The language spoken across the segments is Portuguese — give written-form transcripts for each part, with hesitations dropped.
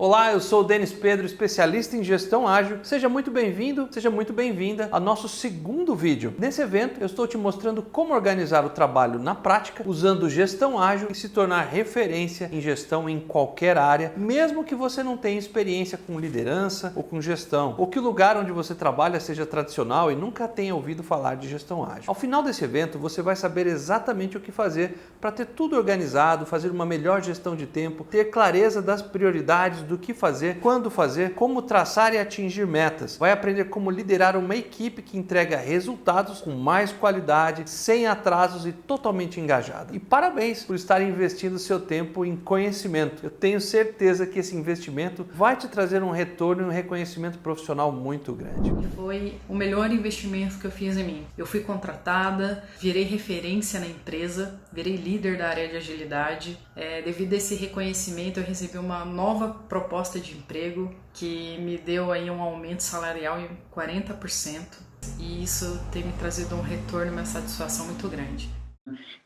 Olá, eu sou o Denis Pedro, especialista em gestão ágil. Seja muito bem-vindo, seja muito bem-vinda ao nosso segundo vídeo. Nesse evento, eu estou te mostrando como organizar o trabalho na prática, usando gestão ágil e se tornar referência em gestão em qualquer área, mesmo que você não tenha experiência com liderança ou com gestão, ou que o lugar onde você trabalha seja tradicional e nunca tenha ouvido falar de gestão ágil. Ao final desse evento, você vai saber exatamente o que fazer para ter tudo organizado, fazer uma melhor gestão de tempo, ter clareza das prioridades, do que fazer, quando fazer, como traçar e atingir metas. Vai aprender como liderar uma equipe que entrega resultados com mais qualidade, sem atrasos e totalmente engajada. E parabéns por estar investindo seu tempo em conhecimento. Eu tenho certeza que esse investimento vai te trazer um retorno e um reconhecimento profissional muito grande. Foi o melhor investimento que eu fiz em mim. Eu fui contratada, virei referência na empresa, virei líder da área de agilidade. Devido a esse reconhecimento, eu recebi uma nova proposta de emprego que me deu aí um aumento salarial em 40%, e isso tem me trazido um retorno e uma satisfação muito grande.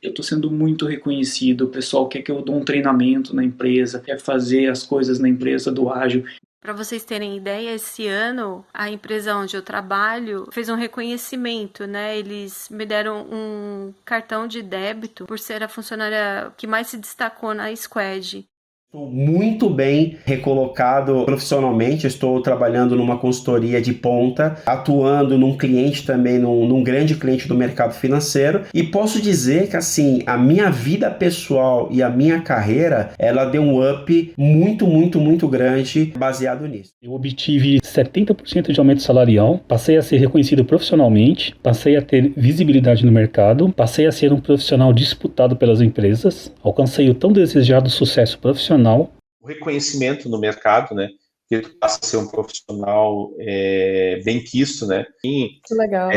Eu estou sendo muito reconhecido, o pessoal quer que eu dou um treinamento na empresa, quer fazer as coisas na empresa do ágil. Para vocês terem ideia, esse ano a empresa onde eu trabalho fez um reconhecimento, né? Eles me deram um cartão de débito por ser a funcionária que mais se destacou na Squad. Estou muito bem recolocado profissionalmente, estou trabalhando numa consultoria de ponta, atuando num cliente também, num grande cliente do mercado financeiro, e posso dizer que assim, a minha vida pessoal e a minha carreira, ela deu um up muito grande baseado nisso. Eu obtive 70% de aumento salarial, passei a ser reconhecido profissionalmente, passei a ter visibilidade no mercado, passei a ser um profissional disputado pelas empresas, alcancei o tão desejado sucesso profissional. O reconhecimento no mercado, né? Que tu passa a ser um profissional bem quisto, né? E, Legal.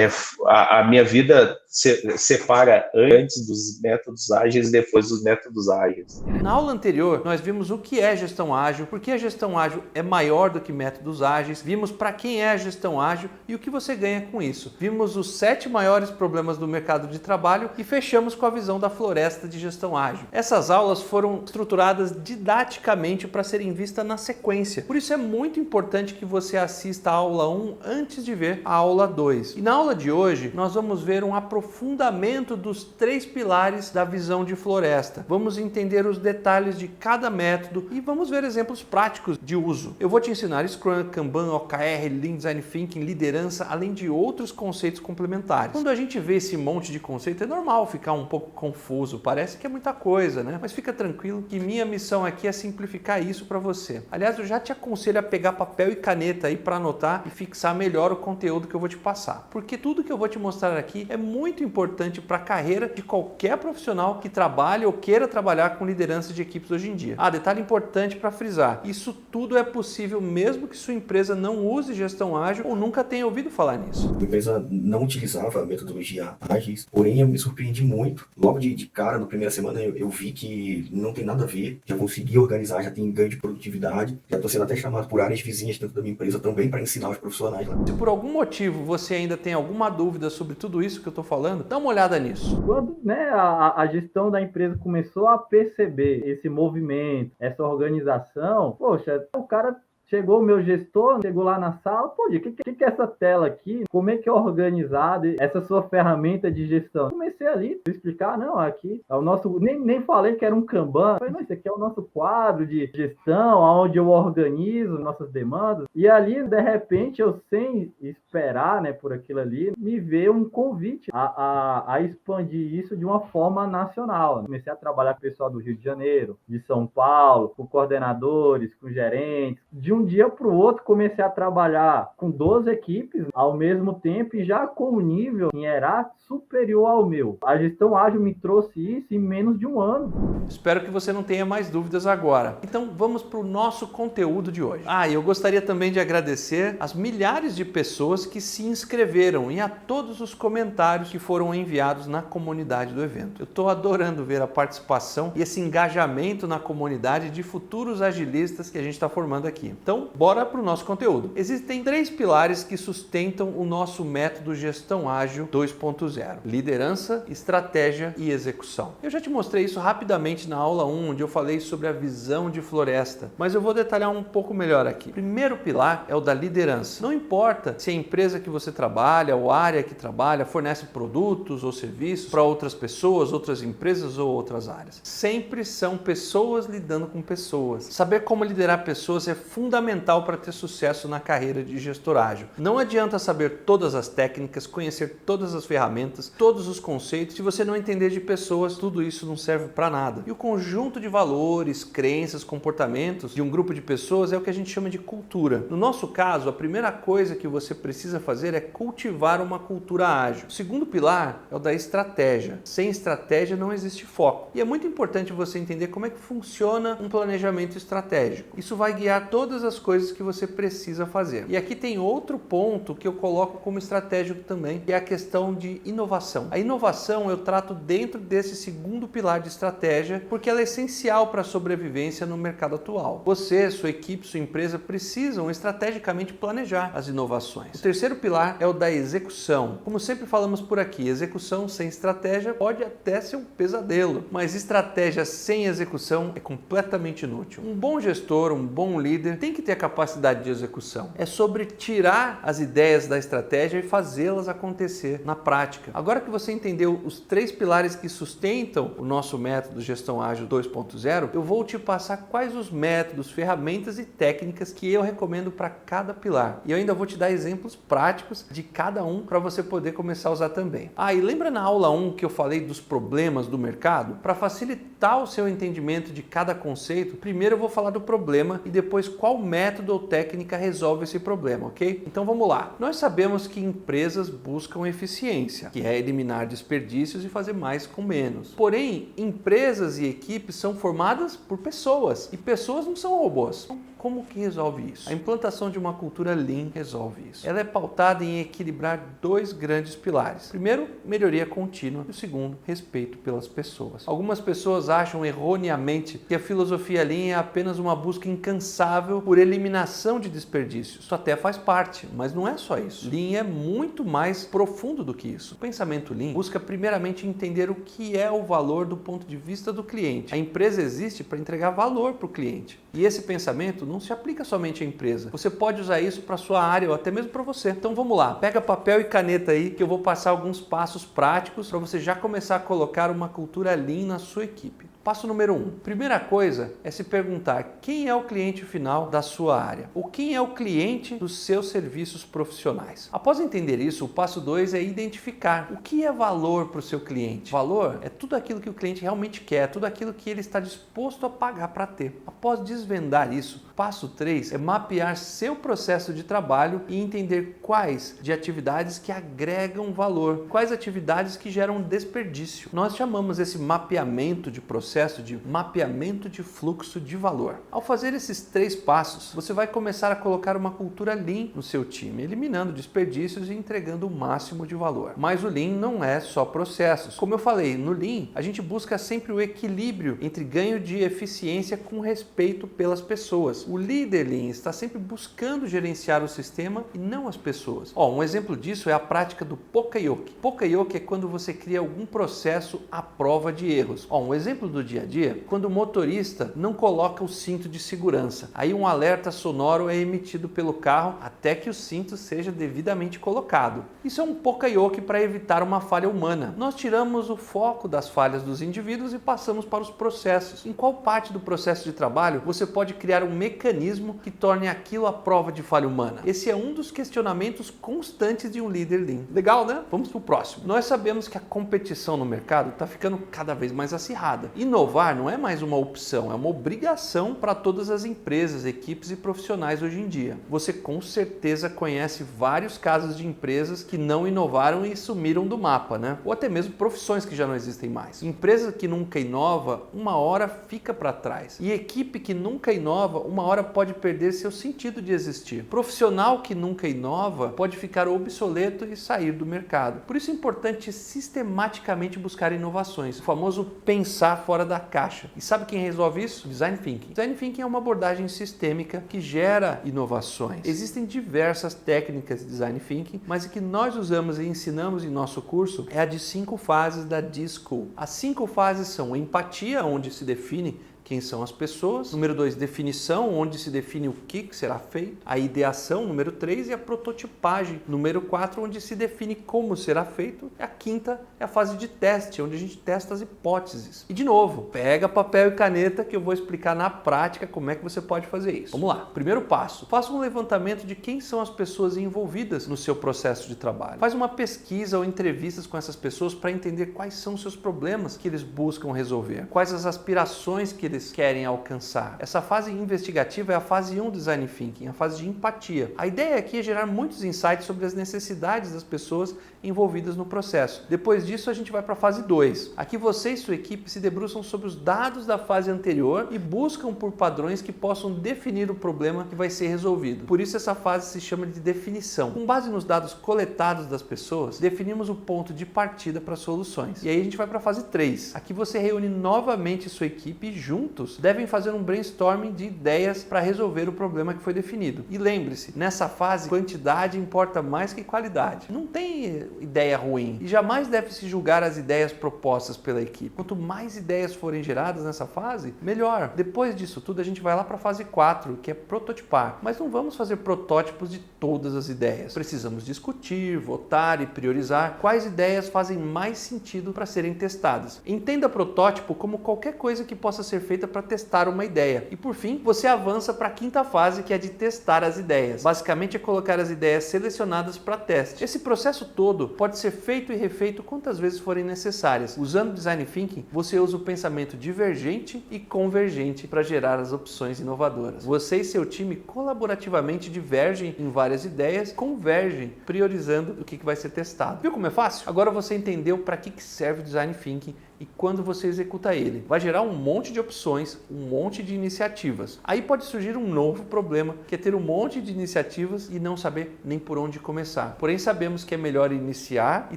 A minha vida separa antes dos métodos ágeis e depois dos métodos ágeis. Na aula anterior, nós vimos o que é gestão ágil, por que a gestão ágil é maior do que métodos ágeis, vimos para quem é a gestão ágil e o que você ganha com isso. Vimos os 7 maiores problemas do mercado de trabalho e fechamos com a visão da floresta de gestão ágil. Essas aulas foram estruturadas didaticamente para serem vistas na sequência. Por isso é muito importante que você assista a aula 1 antes de ver a aula 2. E na aula de hoje, nós vamos ver um aprofundamento dos 3 pilares da visão de floresta. Vamos entender os detalhes de cada método e vamos ver exemplos práticos de uso. Eu vou te ensinar Scrum, Kanban, OKR, Lean Design Thinking, liderança, além de outros conceitos complementares. Quando a gente vê esse monte de conceito, é normal ficar um pouco confuso, parece que é muita coisa, né? Mas fica tranquilo que minha missão aqui é simplificar isso para você. Aliás, eu já te aconselho a pegar papel e caneta aí para anotar e fixar melhor o conteúdo que eu vou te passar. Porque tudo que eu vou te mostrar aqui é muito importante para a carreira de qualquer profissional que trabalhe ou queira trabalhar com liderança de equipes hoje em dia. Detalhe importante para frisar, isso tudo é possível mesmo que sua empresa não use gestão ágil ou nunca tenha ouvido falar nisso. A empresa não utilizava a metodologia ágeis, porém eu me surpreendi muito. Logo de cara, na primeira semana, eu vi que não tem nada a ver, já consegui organizar, já tem ganho de produtividade, já estou sendo até chamado por áreas vizinhas dentro da minha empresa também para ensinar os profissionais lá. Se por algum motivo você ainda tem alguma dúvida sobre tudo isso que eu estou falando, dá uma olhada nisso. Quando a gestão da empresa começou a perceber esse movimento, essa organização, poxa, o cara chegou, o meu gestor, chegou lá na sala, pô, o que é essa tela aqui? Como é que é organizado essa sua ferramenta de gestão? Comecei ali a explicar, não, aqui é o nosso, nem falei que era um Kanban, falei, não, isso aqui é o nosso quadro de gestão, onde eu organizo nossas demandas, e ali, de repente, eu sem esperar, né, por aquilo ali, me veio um convite a expandir isso de uma forma nacional. Comecei a trabalhar com o pessoal do Rio de Janeiro, de São Paulo, com coordenadores, com gerentes, de um dia para o outro comecei a trabalhar com 12 equipes ao mesmo tempo e já com um nível em hierárquico superior ao meu. A gestão ágil me trouxe isso em menos de um ano. Espero que você não tenha mais dúvidas agora. Então vamos para o nosso conteúdo de hoje. E eu gostaria também de agradecer as milhares de pessoas que se inscreveram e a todos os comentários que foram enviados na comunidade do evento. Eu estou adorando ver a participação e esse engajamento na comunidade de futuros agilistas que a gente está formando aqui. Então, bora para o nosso conteúdo. Existem 3 pilares que sustentam o nosso método Gestão Ágil 2.0: liderança, estratégia e execução. Eu já te mostrei isso rapidamente na aula 1, onde eu falei sobre a visão de floresta, mas eu vou detalhar um pouco melhor aqui. O primeiro pilar é o da liderança. Não importa se a empresa que você trabalha ou a área que trabalha fornece produtos ou serviços para outras pessoas, outras empresas ou outras áreas. Sempre são pessoas lidando com pessoas. Saber como liderar pessoas é fundamental para ter sucesso na carreira de gestor ágil. Não adianta saber todas as técnicas, conhecer todas as ferramentas, todos os conceitos. Se você não entender de pessoas, tudo isso não serve para nada. E o conjunto de valores, crenças, comportamentos de um grupo de pessoas é o que a gente chama de cultura. No nosso caso, a primeira coisa que você precisa fazer é cultivar uma cultura ágil. O segundo pilar é o da estratégia. Sem estratégia não existe foco. E é muito importante você entender como é que funciona um planejamento estratégico. Isso vai guiar todas as coisas que você precisa fazer. E aqui tem outro ponto que eu coloco como estratégico também, que é a questão de inovação. A inovação eu trato dentro desse segundo pilar de estratégia, porque ela é essencial para a sobrevivência no mercado atual. Você, sua equipe, sua empresa precisam estrategicamente planejar as inovações. O terceiro pilar é o da execução. Como sempre falamos por aqui, execução sem estratégia pode até ser um pesadelo, mas estratégia sem execução é completamente inútil. Um bom gestor, um bom líder tem que ter a capacidade de execução. É sobre tirar as ideias da estratégia e fazê-las acontecer na prática. Agora que você entendeu os 3 pilares que sustentam o nosso método Gestão Ágil 2.0, eu vou te passar quais os métodos, ferramentas e técnicas que eu recomendo para cada pilar. E eu ainda vou te dar exemplos práticos de cada um para você poder começar a usar também. E lembra na aula 1 que eu falei dos problemas do mercado? Para facilitar o seu entendimento de cada conceito, primeiro eu vou falar do problema e depois qual método ou técnica resolve esse problema, ok? Então vamos lá. Nós sabemos que empresas buscam eficiência, que é eliminar desperdícios e fazer mais com menos. Porém, empresas e equipes são formadas por pessoas e pessoas não são robôs. Como que resolve isso? A implantação de uma cultura Lean resolve isso. Ela é pautada em equilibrar 2 grandes pilares. Primeiro, melhoria contínua. E o segundo, respeito pelas pessoas. Algumas pessoas acham erroneamente que a filosofia Lean é apenas uma busca incansável por eliminação de desperdícios. Isso até faz parte, mas não é só isso. Lean é muito mais profundo do que isso. O pensamento Lean busca primeiramente entender o que é o valor do ponto de vista do cliente. A empresa existe para entregar valor para o cliente. E esse pensamento não se aplica somente à empresa. Você pode usar isso para a sua área ou até mesmo para você. Então vamos lá, pega papel e caneta aí que eu vou passar alguns passos práticos para você já começar a colocar uma cultura Lean na sua equipe. Passo número 1. Primeira coisa é se perguntar quem é o cliente final da sua área ou quem é o cliente dos seus serviços profissionais. Após entender isso, o passo 2 é identificar o que é valor para o seu cliente. Valor é tudo aquilo que o cliente realmente quer, tudo aquilo que ele está disposto a pagar para ter. Após desvendar isso, passo 3 é mapear seu processo de trabalho e entender quais de atividades que agregam valor, quais atividades que geram desperdício. Nós chamamos esse mapeamento de processo de mapeamento de fluxo de valor. Ao fazer esses 3 passos, você vai começar a colocar uma cultura Lean no seu time, eliminando desperdícios e entregando o máximo de valor. Mas o Lean não é só processos. Como eu falei, no Lean, a gente busca sempre o equilíbrio entre ganho de eficiência com respeito pelas pessoas. O líder Lean está sempre buscando gerenciar o sistema e não as pessoas. Um exemplo disso é a prática do Pokayoke. Pokayoke é quando você cria algum processo à prova de erros. Um exemplo do dia a dia, quando o motorista não coloca o cinto de segurança. Aí um alerta sonoro é emitido pelo carro até que o cinto seja devidamente colocado. Isso é um Pokayoke para evitar uma falha humana. Nós tiramos o foco das falhas dos indivíduos e passamos para os processos. Em qual parte do processo de trabalho você pode criar um mecanismo que torne aquilo a prova de falha humana? Esse é um dos questionamentos constantes de um líder Lean. Legal, né? Vamos para o próximo. Nós sabemos que a competição no mercado está ficando cada vez mais acirrada. Inovar não é mais uma opção, é uma obrigação para todas as empresas, equipes e profissionais hoje em dia. Você com certeza conhece vários casos de empresas que não inovaram e sumiram do mapa, né? Ou até mesmo profissões que já não existem mais. Empresa que nunca inova, uma hora fica para trás. E equipe que nunca inova, uma hora pode perder seu sentido de existir. Profissional que nunca inova pode ficar obsoleto e sair do mercado. Por isso é importante sistematicamente buscar inovações, o famoso pensar fora fora da caixa. E sabe quem resolve isso? Design Thinking. Design Thinking é uma abordagem sistêmica que gera inovações. Existem diversas técnicas de Design Thinking, mas a que nós usamos e ensinamos em nosso curso é a de 5 fases da D-School. As 5 fases são empatia, onde se define quem são as pessoas. Número 2, definição, onde se define o que será feito. A ideação, número 3, e a prototipagem, número 4, onde se define como será feito. E a quinta é a fase de teste, onde a gente testa as hipóteses. E de novo, pega papel e caneta que eu vou explicar na prática como é que você pode fazer isso. Vamos lá. Primeiro passo, faça um levantamento de quem são as pessoas envolvidas no seu processo de trabalho. Faz uma pesquisa ou entrevistas com essas pessoas para entender quais são os seus problemas que eles buscam resolver, quais as aspirações que eles querem alcançar. Essa fase investigativa é a fase 1 do Design Thinking, a fase de empatia. A ideia aqui é gerar muitos insights sobre as necessidades das pessoas envolvidas no processo. Depois disso, a gente vai para a fase 2. Aqui você e sua equipe se debruçam sobre os dados da fase anterior e buscam por padrões que possam definir o problema que vai ser resolvido. Por isso, essa fase se chama de definição. Com base nos dados coletados das pessoas, definimos o ponto de partida para soluções. E aí a gente vai para a fase 3. Aqui você reúne novamente sua equipe e juntos devem fazer um brainstorming de ideias para resolver o problema que foi definido. E lembre-se, nessa fase, quantidade importa mais que qualidade. Não tem ideia ruim e jamais deve se julgar as ideias propostas pela equipe. Quanto mais ideias forem geradas nessa fase, melhor. Depois disso tudo, a gente vai lá para a fase 4, que é prototipar. Mas não vamos fazer protótipos de todas as ideias. Precisamos discutir, votar e priorizar quais ideias fazem mais sentido para serem testadas. Entenda protótipo como qualquer coisa que possa ser feita para testar uma ideia. E por fim, você avança para a 5ª fase, que é de testar as ideias. Basicamente é colocar as ideias selecionadas para teste. Esse processo todo pode ser feito e refeito quantas vezes forem necessárias. Usando Design Thinking, você usa o pensamento divergente e convergente para gerar as opções inovadoras. Você e seu time colaborativamente divergem em várias ideias, convergem, priorizando o que vai ser testado. Viu como é fácil? Agora você entendeu para que serve o Design Thinking e quando você executa ele. Vai gerar um monte de opções, um monte de iniciativas. Aí pode surgir um novo problema, que é ter um monte de iniciativas e não saber nem por onde começar. Porém, sabemos que é melhor iniciar e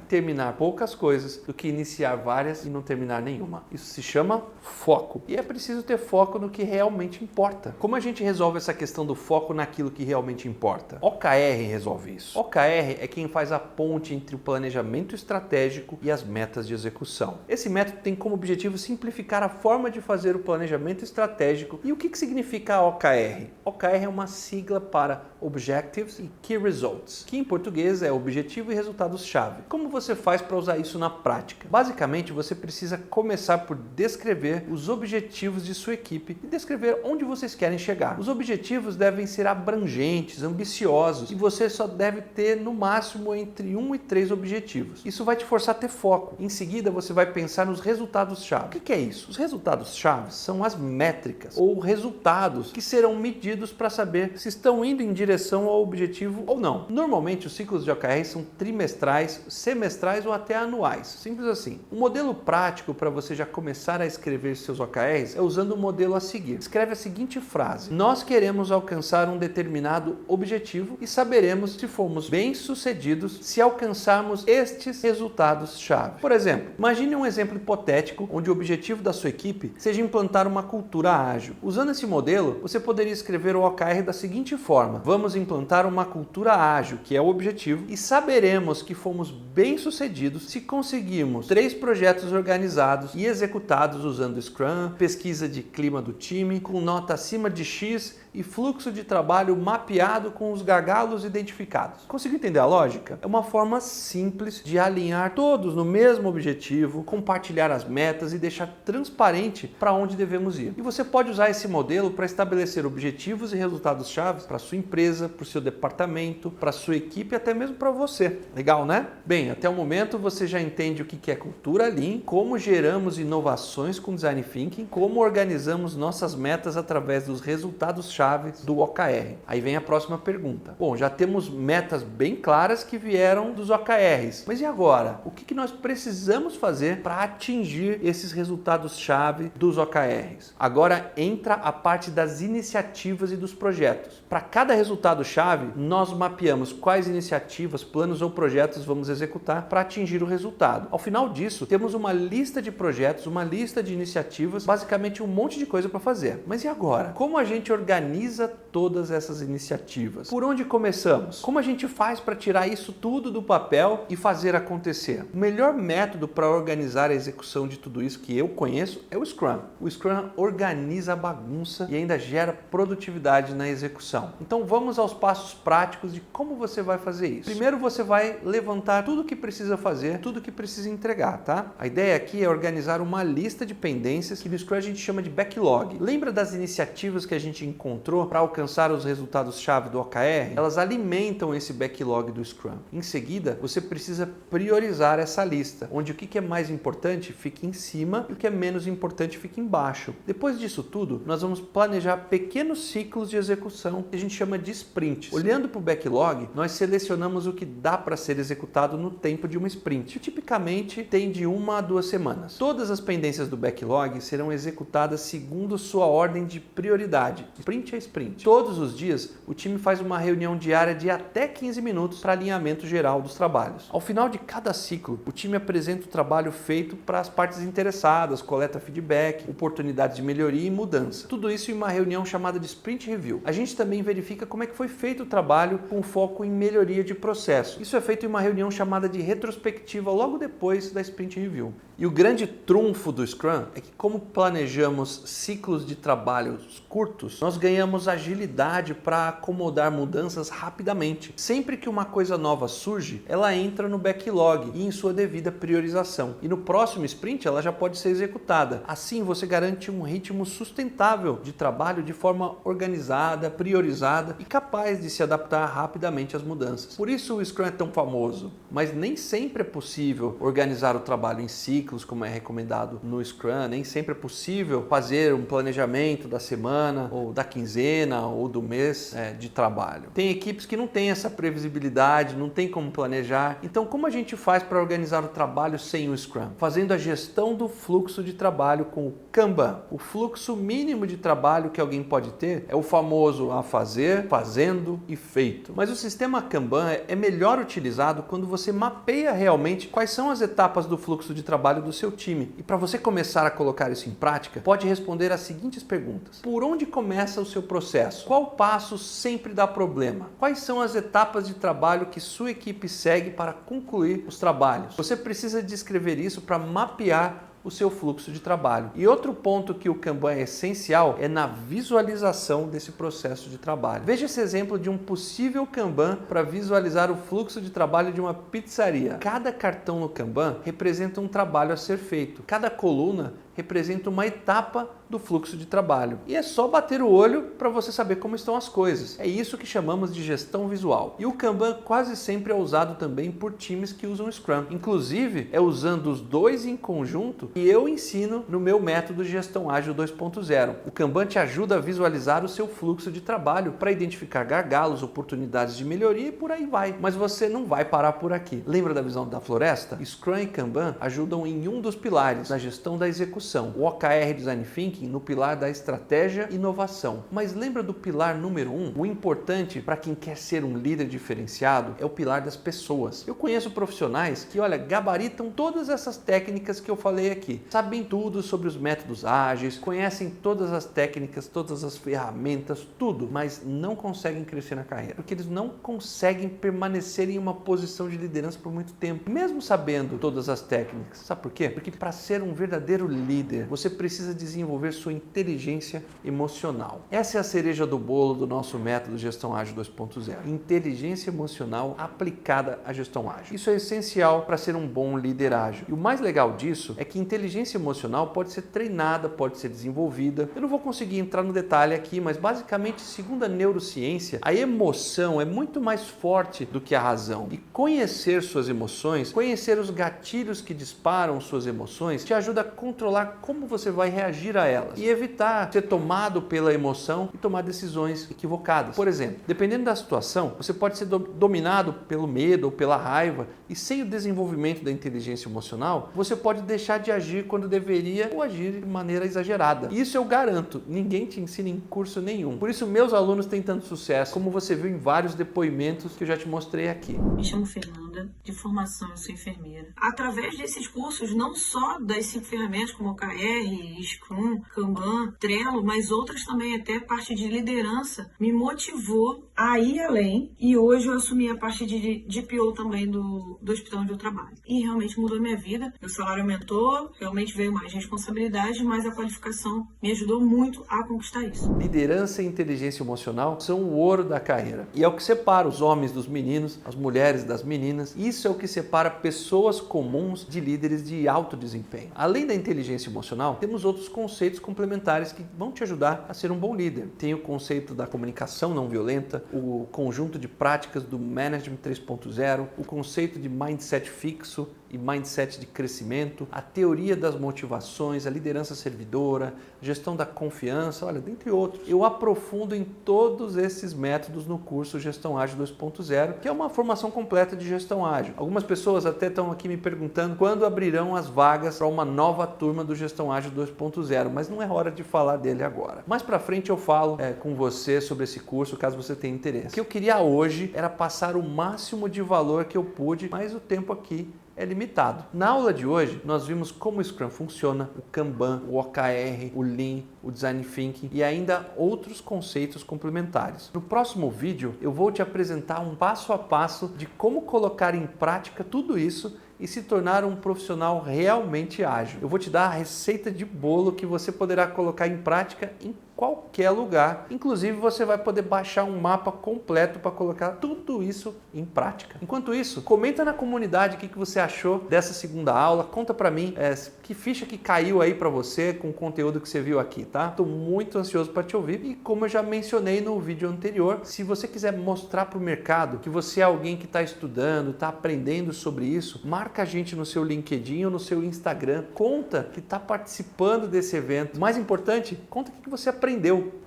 terminar poucas coisas do que iniciar várias e não terminar nenhuma. Isso se chama foco. E é preciso ter foco no que realmente importa. Como a gente resolve essa questão do foco naquilo que realmente importa? OKR resolve isso. OKR é quem faz a ponte entre o planejamento estratégico e as metas de execução. Esse método tem como objetivo simplificar a forma de fazer o planejamento estratégico. E o que significa OKR? OKR é uma sigla para Objectives e Key Results, que em português é objetivo e resultados-chave. Como você faz para usar isso na prática? Basicamente, você precisa começar por descrever os objetivos de sua equipe e descrever onde vocês querem chegar. Os objetivos devem ser abrangentes, ambiciosos, e você só deve ter no máximo entre 1 e 3 objetivos. Isso vai te forçar a ter foco. Em seguida, você vai pensar nos resultados-chave. O que é isso? Os resultados-chave são as métricas ou resultados que serão medidos para saber se estão indo em direção ao objetivo ou não. Normalmente, os ciclos de OKR são trimestrais, semestrais ou até anuais. Simples assim. Um modelo prático para você já começar a escrever seus OKRs é usando o modelo a seguir. Escreve a seguinte frase: nós queremos alcançar um determinado objetivo e saberemos se fomos bem-sucedidos se alcançarmos estes resultados-chave. Por exemplo, imagine um exemplo hipotético onde o objetivo da sua equipe seja implantar uma cultura ágil. Usando esse modelo, você poderia escrever o OKR da seguinte forma: vamos implantar uma cultura ágil, que é o objetivo, e saberemos que fomos bem-sucedidos se conseguirmos 3 projetos organizados e executados usando Scrum, pesquisa de clima do time, com nota acima de X e fluxo de trabalho mapeado com os gargalos identificados. Conseguiu entender a lógica? É uma forma simples de alinhar todos no mesmo objetivo, compartilhar as metas e deixar transparente para onde devemos ir. E você pode usar esse modelo para estabelecer objetivos e resultados-chave para sua empresa, para o seu departamento, para a sua equipe e até mesmo para você. Legal, né? Bem, até o momento você já entende o que é cultura Lean, como geramos inovações com Design Thinking, como organizamos nossas metas através dos resultados-chave chave do OKR. Aí vem a próxima pergunta. Bom, já temos metas bem claras que vieram dos OKRs, mas e agora? O que nós precisamos fazer para atingir esses resultados-chave dos OKRs? Agora entra a parte das iniciativas e dos projetos. Para cada resultado-chave, nós mapeamos quais iniciativas, planos ou projetos vamos executar para atingir o resultado. Ao final disso, temos uma lista de projetos, uma lista de iniciativas, basicamente um monte de coisa para fazer. Mas e agora? Como a gente organiza todas essas iniciativas? Por onde começamos? Como a gente faz para tirar isso tudo do papel e fazer acontecer? O melhor método para organizar a execução de tudo isso que eu conheço é o Scrum. O Scrum organiza a bagunça e ainda gera produtividade na execução. Então vamos aos passos práticos de como você vai fazer isso. Primeiro você vai levantar tudo o que precisa fazer, tudo o que precisa entregar, tá? A ideia aqui é organizar uma lista de pendências que no Scrum a gente chama de backlog. Lembra das iniciativas que a gente encontrou para alcançar os resultados-chave do OKR? Elas alimentam esse backlog do Scrum. Em seguida, você precisa priorizar essa lista, onde o que é mais importante fica em cima e o que é menos importante fica embaixo. Depois disso tudo, nós vamos planejar pequenos ciclos de execução que a gente chama de sprints. Olhando para o backlog, nós selecionamos o que dá para ser executado no tempo de uma sprint. Tipicamente tem de 1 a 2 semanas. Todas as pendências do backlog serão executadas segundo sua ordem de prioridade, sprint a sprint. Todos os dias, o time faz uma reunião diária de até 15 minutos para alinhamento geral dos trabalhos. Ao final de cada ciclo, o time apresenta o trabalho feito para as partes interessadas, coleta feedback, oportunidades de melhoria e mudança. Tudo isso em uma reunião chamada de Sprint Review. A gente também verifica como é que foi feito o trabalho com foco em melhoria de processo. Isso é feito em uma reunião chamada de retrospectiva logo depois da Sprint Review. E o grande trunfo do Scrum é que, como planejamos ciclos de trabalho curtos, nós ganhamos agilidade para acomodar mudanças rapidamente. Sempre que uma coisa nova surge, ela entra no backlog e em sua devida priorização. E no próximo sprint ela já pode ser executada. Assim você garante um ritmo sustentável de trabalho de forma organizada, priorizada e capaz de se adaptar rapidamente às mudanças. Por isso o Scrum é tão famoso, mas nem sempre é possível organizar o trabalho em ciclos, como é recomendado no Scrum, nem sempre é possível fazer um planejamento da semana, ou da quinzena, ou do mês de trabalho. Tem equipes que não têm essa previsibilidade, não tem como planejar. Então, como a gente faz para organizar o trabalho sem o Scrum? Fazendo a gestão do fluxo de trabalho com o Kanban. O fluxo mínimo de trabalho que alguém pode ter é o famoso a fazer, fazendo e feito. Mas o sistema Kanban é melhor utilizado quando você mapeia realmente quais são as etapas do fluxo de trabalho do seu time. E para você começar a colocar isso em prática, pode responder as seguintes perguntas. Por onde começa o seu processo? Qual passo sempre dá problema? Quais são as etapas de trabalho que sua equipe segue para concluir os trabalhos? Você precisa descrever isso para mapear o seu fluxo de trabalho. E outro ponto que o Kanban é essencial é na visualização desse processo de trabalho. Veja esse exemplo de um possível Kanban para visualizar o fluxo de trabalho de uma pizzaria. Cada cartão no Kanban representa um trabalho a ser feito. Cada coluna representa uma etapa do fluxo de trabalho. E é só bater o olho para você saber como estão as coisas. É isso que chamamos de gestão visual. E o Kanban quase sempre é usado também por times que usam Scrum. Inclusive, é usando os dois em conjunto que eu ensino no meu método Gestão Ágil 2.0. O Kanban te ajuda a visualizar o seu fluxo de trabalho para identificar gargalos, oportunidades de melhoria e por aí vai. Mas você não vai parar por aqui. Lembra da visão da floresta? Scrum e Kanban ajudam em um dos pilares na gestão da execução. O OKR Design Thinking no pilar da estratégia e inovação. Mas lembra do pilar número 1? O importante para quem quer ser um líder diferenciado é o pilar das pessoas. Eu conheço profissionais que, gabaritam todas essas técnicas que eu falei aqui. Sabem tudo sobre os métodos ágeis, conhecem todas as técnicas, todas as ferramentas, tudo, mas não conseguem crescer na carreira. Porque eles não conseguem permanecer em uma posição de liderança por muito tempo, mesmo sabendo todas as técnicas. Sabe por quê? Porque para ser um verdadeiro líder, você precisa desenvolver sua inteligência emocional. Essa é a cereja do bolo do nosso método Gestão Ágil 2.0. Inteligência emocional aplicada à gestão ágil. Isso é essencial para ser um bom líder ágil. E o mais legal disso é que inteligência inteligência emocional pode ser treinada, pode ser desenvolvida. Eu não vou conseguir entrar no detalhe aqui, mas basicamente, segundo a neurociência, a emoção é muito mais forte do que a razão. E conhecer suas emoções, conhecer os gatilhos que disparam suas emoções, te ajuda a controlar como você vai reagir a elas e evitar ser tomado pela emoção e tomar decisões equivocadas. Por exemplo, dependendo da situação, você pode ser dominado pelo medo ou pela raiva, e sem o desenvolvimento da inteligência emocional, você pode deixar de agir quando deveria ou agir de maneira exagerada. Isso eu garanto, ninguém te ensina em curso nenhum. Por isso meus alunos têm tanto sucesso, como você viu em vários depoimentos que eu já te mostrei aqui. Me chamo Fernanda, de formação eu sou enfermeira. Através desses cursos, não só das 5 ferramentas como OKR, Scrum, Kanban, Trello, mas outras também, até a parte de liderança, me motivou a ir além, e hoje eu assumi a parte de PO também do hospital onde eu trabalho. E realmente mudou minha vida, meu salário aumentou, realmente veio mais responsabilidade, mas a qualificação me ajudou muito a conquistar isso. Liderança e inteligência emocional são o ouro da carreira. E é o que separa os homens dos meninos, as mulheres das meninas. Isso é o que separa pessoas comuns de líderes de alto desempenho. Além da inteligência emocional, temos outros conceitos complementares que vão te ajudar a ser um bom líder. Tem o conceito da comunicação não violenta, o conjunto de práticas do Management 3.0, o conceito de mindset fixo e mindset de crescimento, a teoria das motivações, a liderança servidora, gestão da confiança, olha, dentre outros. Eu aprofundo em todos esses métodos no curso Gestão Ágil 2.0, que é uma formação completa de gestão ágil. Algumas pessoas até estão aqui me perguntando quando abrirão as vagas para uma nova turma do Gestão Ágil 2.0, mas não é hora de falar dele agora. Mais para frente eu falo com você sobre esse curso, caso você tenha interesse. O que eu queria hoje era passar o máximo de valor que eu pude, mas o tempo aqui é limitado. Na aula de hoje, nós vimos como o Scrum funciona, o Kanban, o OKR, o Lean, o Design Thinking e ainda outros conceitos complementares. No próximo vídeo, eu vou te apresentar um passo a passo de como colocar em prática tudo isso e se tornar um profissional realmente ágil. Eu vou te dar a receita de bolo que você poderá colocar em prática em qualquer lugar. Inclusive, você vai poder baixar um mapa completo para colocar tudo isso em prática. Enquanto isso, comenta na comunidade o que você achou dessa segunda aula. Conta para mim que ficha que caiu aí para você com o conteúdo que você viu aqui, tá? Estou muito ansioso para te ouvir. E como eu já mencionei no vídeo anterior, se você quiser mostrar para o mercado que você é alguém que está estudando, está aprendendo sobre isso, marca a gente no seu LinkedIn ou no seu Instagram. Conta que está participando desse evento. Mais importante, conta o que você aprendeu.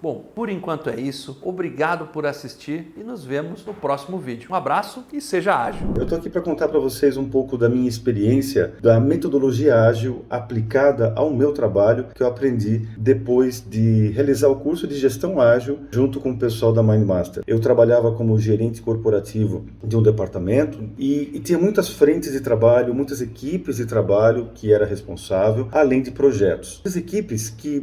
Bom, por enquanto é isso. Obrigado por assistir e nos vemos no próximo vídeo. Um abraço e seja ágil. Eu estou aqui para contar para vocês um pouco da minha experiência da metodologia ágil aplicada ao meu trabalho que eu aprendi depois de realizar o curso de gestão ágil junto com o pessoal da Mindmaster. Eu trabalhava como gerente corporativo de um departamento e tinha muitas frentes de trabalho, muitas equipes de trabalho que era responsável, além de projetos. As equipes que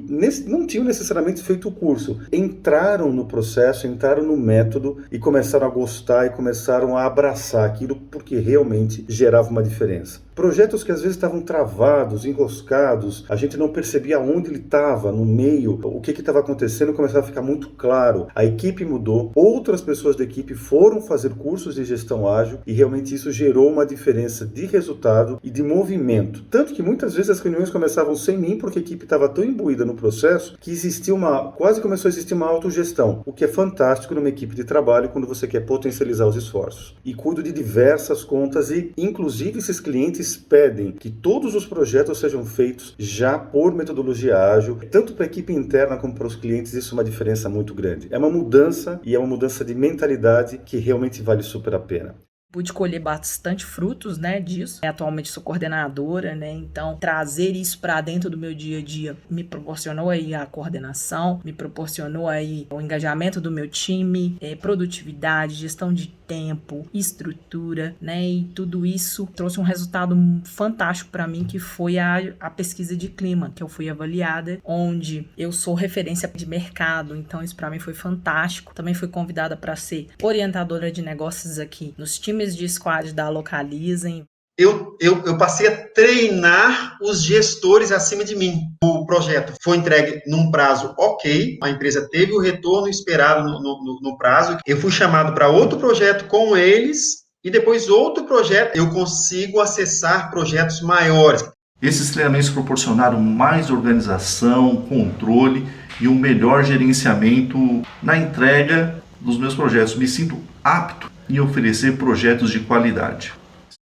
não tinham necessariamente feito o curso, entraram no processo, entraram no método e começaram a gostar e começaram a abraçar aquilo porque realmente gerava uma diferença. Projetos que às vezes estavam travados, enroscados, a gente não percebia onde ele estava, no meio, o que estava acontecendo, começava a ficar muito claro. A equipe mudou, outras pessoas da equipe foram fazer cursos de gestão ágil e realmente isso gerou uma diferença de resultado e de movimento. Tanto que muitas vezes as reuniões começavam sem mim porque a equipe estava tão imbuída no processo que quase começou a existir uma autogestão, o que é fantástico numa equipe de trabalho quando você quer potencializar os esforços. E cuido de diversas contas e, inclusive, esses clientes pedem que todos os projetos sejam feitos já por metodologia ágil, tanto para a equipe interna como para os clientes. Isso é uma diferença muito grande. É uma mudança e é uma mudança de mentalidade que realmente vale super a pena. Pude colher bastante frutos, né, disso. Atualmente sou coordenadora, né, então trazer isso para dentro do meu dia a dia me proporcionou aí a coordenação, me proporcionou aí o engajamento do meu time, produtividade, gestão de tempo, estrutura, né, e tudo isso trouxe um resultado fantástico para mim, que foi a pesquisa de clima, que eu fui avaliada, onde eu sou referência de mercado, então isso para mim foi fantástico. Também fui convidada para ser orientadora de negócios aqui nos times de squad da Localizem. Eu passei a treinar os gestores acima de mim. O projeto foi entregue num prazo ok, a empresa teve o retorno esperado no prazo. Eu fui chamado para outro projeto com eles e depois outro projeto. Eu consigo acessar projetos maiores. Esses treinamentos proporcionaram mais organização, controle e um melhor gerenciamento na entrega dos meus projetos. Me sinto apto em oferecer projetos de qualidade.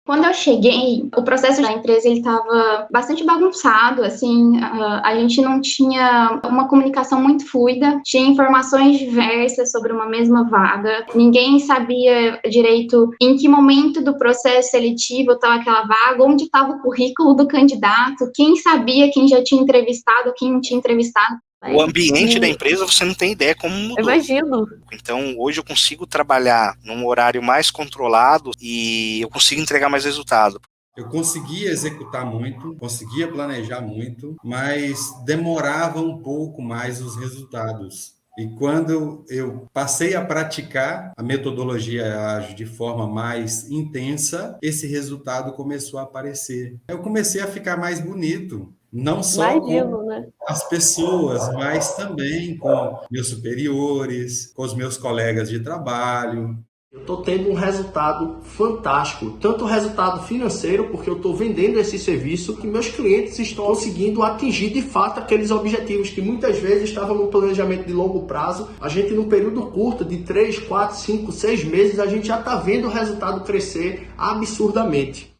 Quando eu cheguei, o processo da empresa estava bastante bagunçado, assim, a gente não tinha uma comunicação muito fluida, tinha informações diversas sobre uma mesma vaga, ninguém sabia direito em que momento do processo seletivo estava aquela vaga, onde estava o currículo do candidato, quem sabia, quem já tinha entrevistado, quem não tinha entrevistado. O ambiente da empresa, você não tem ideia como mudou. Imagino. Então, hoje eu consigo trabalhar num horário mais controlado e eu consigo entregar mais resultado. Eu conseguia executar muito, conseguia planejar muito, mas demorava um pouco mais os resultados. E quando eu passei a praticar a metodologia ágil de forma mais intensa, esse resultado começou a aparecer. Eu comecei a ficar mais bonito. Não só com as pessoas, mas também com meus superiores, com os meus colegas de trabalho. Eu estou tendo um resultado fantástico, tanto o resultado financeiro, porque eu estou vendendo esse serviço, que meus clientes estão conseguindo atingir de fato aqueles objetivos que muitas vezes estavam no planejamento de longo prazo. A gente, num período curto de 3, 4, 5, 6 meses, a gente já está vendo o resultado crescer absurdamente.